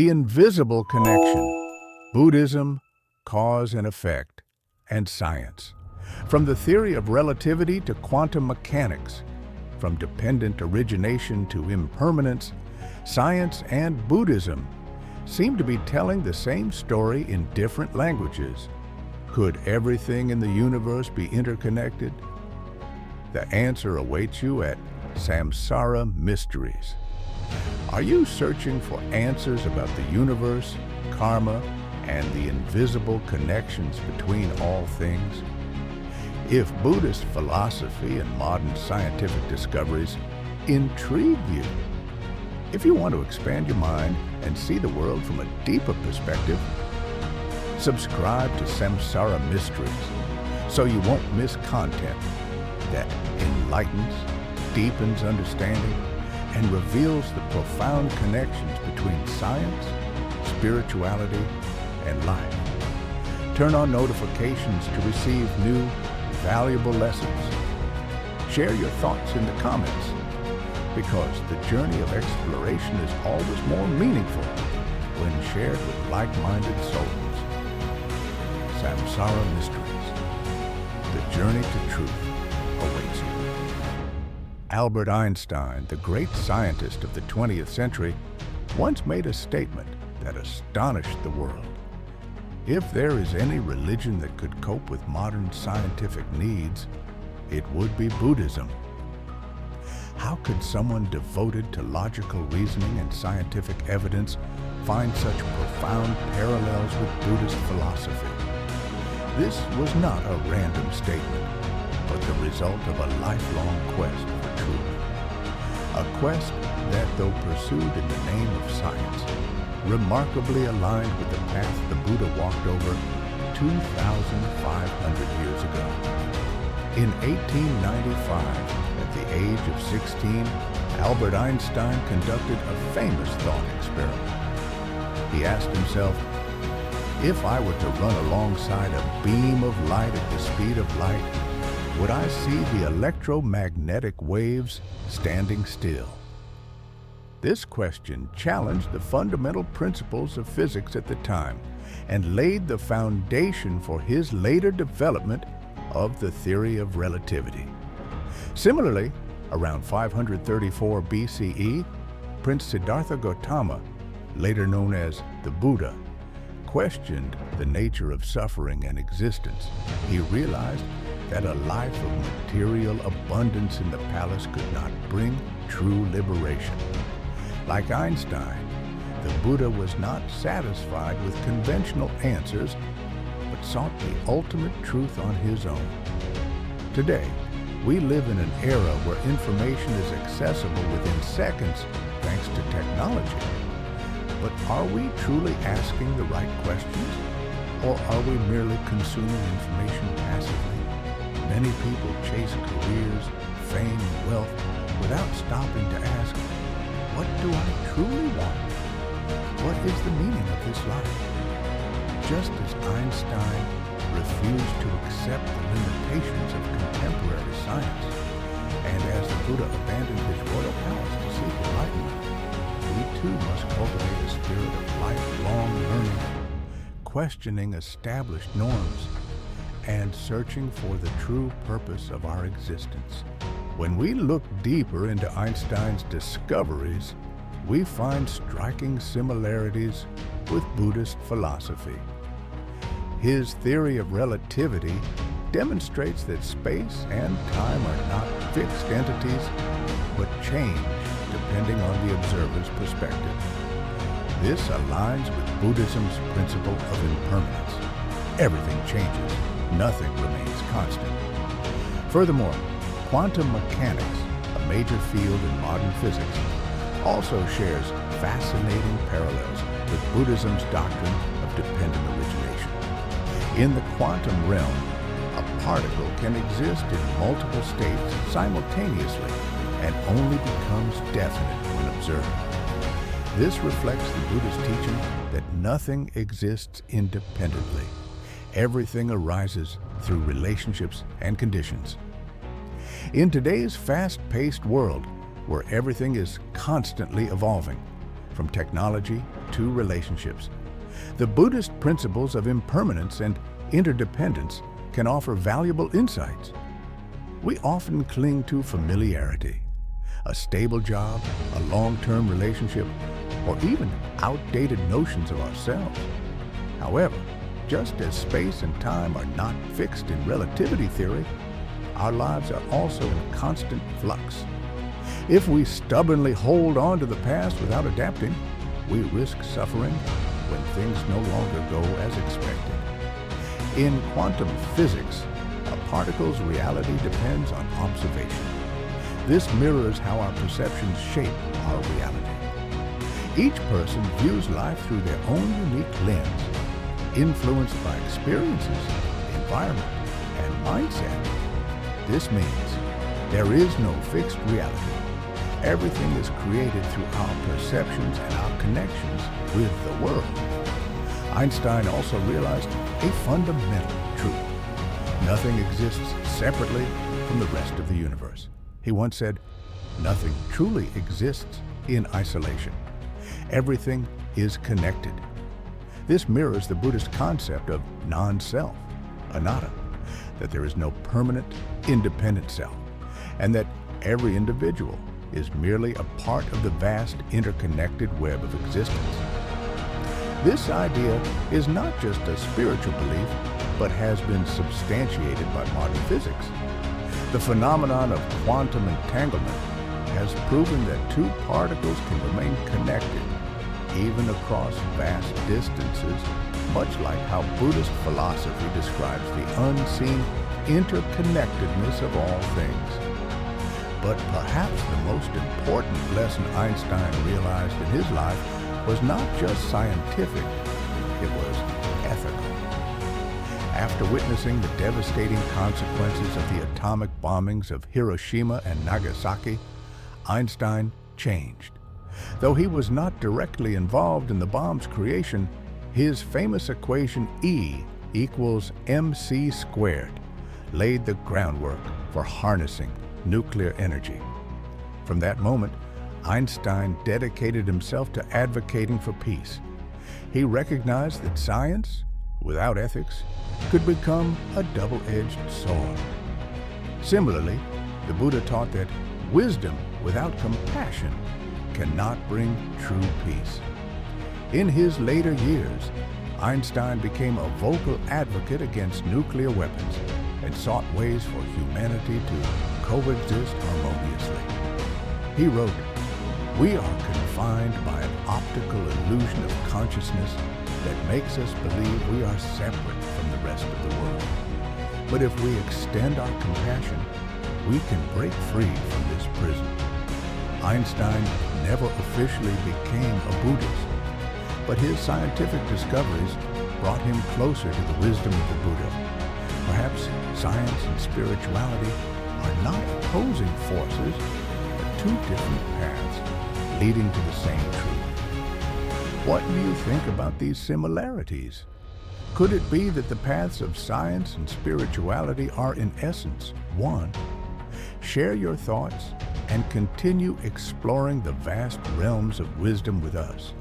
The invisible connection, Buddhism, cause and effect, and science. From the theory of relativity to quantum mechanics, from dependent origination to impermanence, science and Buddhism seem to be telling the same story in different languages. Could everything in the universe be interconnected? The answer awaits you at Samsara Mysteries. Are you searching for answers about the universe, karma, and the invisible connections between all things? If Buddhist philosophy and modern scientific discoveries intrigue you, if you want to expand your mind and see the world from a deeper perspective, subscribe to Samsara Mysteries so you won't miss content that enlightens, deepens understanding, and reveals the profound connections between science, spirituality, and life. Turn on notifications to receive new, valuable lessons. Share your thoughts in the comments, because the journey of exploration is always more meaningful when shared with like-minded souls. Samsara Mysteries. The journey to truth awaits you. Albert Einstein, the great scientist of the 20th century, once made a statement that astonished the world. If there is any religion that could cope with modern scientific needs, it would be Buddhism. How could someone devoted to logical reasoning and scientific evidence find such profound parallels with Buddhist philosophy? This was not a random statement, but the result of a lifelong quest for truth. A quest that, though pursued in the name of science, remarkably aligned with the path the Buddha walked over 2,500 years ago. In 1895, at the age of 16, Albert Einstein conducted a famous thought experiment. He asked himself, if I were to run alongside a beam of light at the speed of light, would I see the electromagnetic waves standing still? This question challenged the fundamental principles of physics at the time and laid the foundation for his later development of the theory of relativity. Similarly, around 534 BCE, Prince Siddhartha Gautama, later known as the Buddha, questioned the nature of suffering and existence. He realized that a life of material abundance in the palace could not bring true liberation. Like Einstein, the Buddha was not satisfied with conventional answers, but sought the ultimate truth on his own. Today, we live in an era where information is accessible within seconds thanks to technology. But are we truly asking the right questions, or are we merely consuming information passively? Many people chase careers, fame, and wealth without stopping to ask, what do I truly want? What is the meaning of this life? Just as Einstein refused to accept the limitations of contemporary science, and as the Buddha abandoned his royal palace to seek enlightenment, we too must cultivate a spirit of lifelong learning, questioning established norms, and searching for the true purpose of our existence. When we look deeper into Einstein's discoveries, we find striking similarities with Buddhist philosophy. His theory of relativity demonstrates that space and time are not fixed entities, but change depending on the observer's perspective. This aligns with Buddhism's principle of impermanence. Everything changes, nothing remains constant. Furthermore, quantum mechanics, a major field in modern physics, also shares fascinating parallels with Buddhism's doctrine of dependent origination. In the quantum realm, a particle can exist in multiple states simultaneously and only becomes definite when observed. This reflects the Buddha's teaching that nothing exists independently. Everything arises through relationships and conditions. In today's fast-paced world, where everything is constantly evolving, from technology to relationships. The Buddhist principles of impermanence and interdependence can offer valuable insights. We often cling to familiarity, a stable job, a long-term relationship, or even outdated notions of ourselves. However, just as space and time are not fixed in relativity theory, our lives are also in constant flux. If we stubbornly hold on to the past without adapting, we risk suffering when things no longer go as expected. In quantum physics, a particle's reality depends on observation. This mirrors how our perceptions shape our reality. Each person views life through their own unique lens, influenced by experiences, environment, and mindset. This means there is no fixed reality. Everything is created through our perceptions and our connections with the world. Einstein also realized a fundamental truth. Nothing exists separately from the rest of the universe. He once said, "Nothing truly exists in isolation. Everything is connected." This mirrors the Buddhist concept of non-self, anatta, that there is no permanent, independent self, and that every individual is merely a part of the vast interconnected web of existence. This idea is not just a spiritual belief, but has been substantiated by modern physics. The phenomenon of quantum entanglement has proven that two particles can remain connected even across vast distances, much like how Buddhist philosophy describes the unseen interconnectedness of all things. But perhaps the most important lesson Einstein realized in his life was not just scientific, it was ethical. After witnessing the devastating consequences of the atomic bombings of Hiroshima and Nagasaki, Einstein changed. Though he was not directly involved in the bomb's creation, his famous equation E equals mc squared laid the groundwork for harnessing nuclear energy. From that moment, Einstein dedicated himself to advocating for peace. He recognized that science, without ethics, could become a double-edged sword. Similarly, the Buddha taught that wisdom without compassion cannot bring true peace. In his later years, Einstein became a vocal advocate against nuclear weapons and sought ways for humanity to coexist harmoniously. He wrote, "We are confined by an optical illusion of consciousness that makes us believe we are separate from the rest of the world. But if we extend our compassion, we can break free from this prison." Einstein never officially became a Buddhist, but his scientific discoveries brought him closer to the wisdom of the Buddha. Perhaps science and spirituality are not opposing forces, but two different paths leading to the same truth. What do you think about these similarities? Could it be that the paths of science and spirituality are in essence one? Share your thoughts and continue exploring the vast realms of wisdom with us.